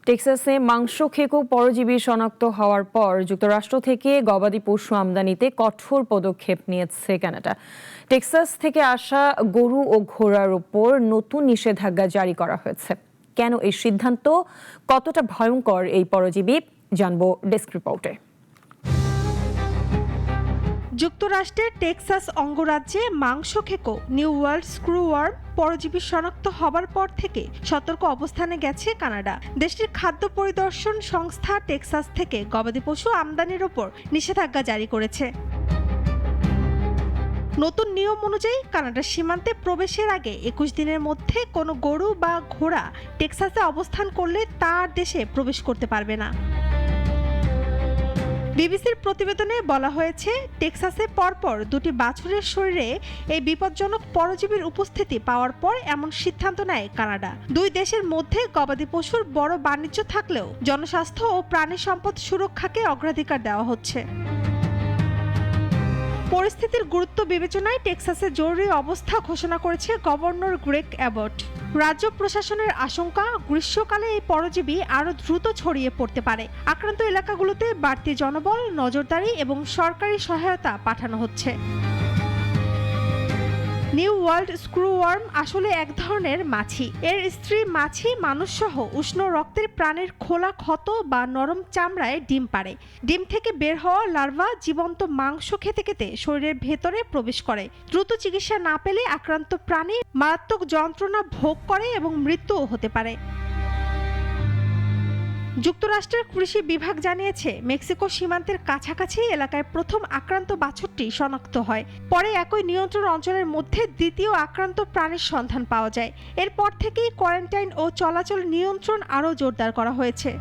টেক্সাসে মাংস খেকো পরজীবী শনাক্ত হওয়ার পর যুক্তরাষ্ট্র থেকে গবাদি পশু আমদানিতে কঠোর পদক্ষেপ নিয়েছে কানাডা। টেক্সাস থেকে আসা গরু ও ঘোড়ার উপর নতুন নিষেধাজ্ঞা জারি করা হয়েছে। কেন এই সিদ্ধান্ত, কতটা ভয়ঙ্কর এই পরজীবী, জানবো ডেস্ক রিপোর্টে। যুক্তরাষ্ট্রের টেক্সাস অঙ্গরাজ্যে মাংস খেকো নিউ ওয়ার্ল্ড স্ক্রুওয়ার্ম পরজীবী শনাক্ত হবার পর থেকে সতর্ক অবস্থানে গেছে কানাডা। দেশটির খাদ্য পরিদর্শন সংস্থা টেক্সাস থেকে গবাদি পশু আমদানির ওপর নিষেধাজ্ঞা জারি করেছে। নতুন নিয়ম অনুযায়ী কানাডার সীমান্তে প্রবেশের আগে 21 দিনের মধ্যে কোনো গরু বা ঘোড়া টেক্সাসে অবস্থান করলে তার দেশে প্রবেশ করতে পারবে না। বিবিসির প্রতিবেদনে বলা হয়েছে, টেক্সাসে পরপর দুটি বাছুরের শরীরে এই বিপজ্জনক পরজীবীর উপস্থিতি পাওয়ার পর এমন সিদ্ধান্ত নেয় কানাডা। দুই দেশের মধ্যে গবাদি পশুর বড় বাণিজ্য থাকলেও জনস্বাস্থ্য ও প্রাণী সম্পদ সুরক্ষাকে অগ্রাধিকার দেওয়া হচ্ছে। পরিস্থিতির গুরুত্ব বিবেচনায় টেক্সাসে জরুরি অবস্থা ঘোষণা করেছে গভর্নর গ্রেগ অ্যাবট। রাজ্য প্রশাসনের আশঙ্কা, গ্রীষ্মকালে এই পরজীবী আরও দ্রুত ছড়িয়ে পড়তে পারে। আক্রান্ত এলাকাগুলোতে বাড়তি জনবল, নজরদারি এবং সরকারি সহায়তা পাঠানো হচ্ছে। নিউ ওয়ার্ল্ড স্ক্রুওয়ার্ম আসলে এক ধরনের মাছি। এর স্ত্রী মাছি মানুষসহ উষ্ণ রক্তের প্রাণীর খোলা ক্ষত বা নরম চামড়ায় ডিম পাড়ে। ডিম থেকে বের হওয়া লার্ভা জীবন্ত মাংস খেতে খেতে শরীরের ভেতরে প্রবেশ করে। দ্রুত চিকিৎসা না পেলে আক্রান্ত প্রাণী মারাত্মক যন্ত্রণা ভোগ করে এবং মৃত্যুও হতে পারে। যুক্তরাষ্ট্রের কৃষি বিভাগ জানিয়েছে, মেক্সিকো সীমান্তের কাছাকাছি এলাকায় প্রথম আক্রান্ত বাছুরটি শনাক্ত হয়। পরে একই নিয়ন্ত্রণ অঞ্চলের মধ্যে দ্বিতীয় আক্রান্ত প্রাণীর সন্ধান পাওয়া যায়। এরপর থেকেই কোয়ারেন্টাইন ও চলাচল নিয়ন্ত্রণ আরও জোরদার করা হয়েছে।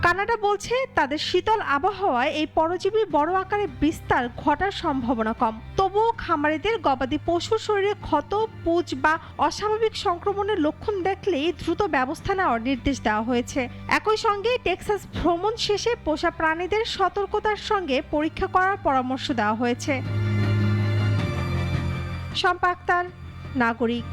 কানাডা বলছে, তাদের শীতল আবহাওয়ায় এই পরজীবী বড় আকারে বিস্তার ঘটার সম্ভাবনা কম। তবুও খামারিদের গবাদি পশুর শরীরে ক্ষত, পুঁজ বা অস্বাভাবিক সংক্রমণের লক্ষণ দেখলেই দ্রুত ব্যবস্থা নেওয়ার নির্দেশ দেওয়া হয়েছে। একই সঙ্গে টেক্সাস ভ্রমণ শেষে পোষা প্রাণীদের সতর্কতার সঙ্গে পরীক্ষা করার পরামর্শ দেওয়া হয়েছে। শম্পা আক্তার, নাগরিক।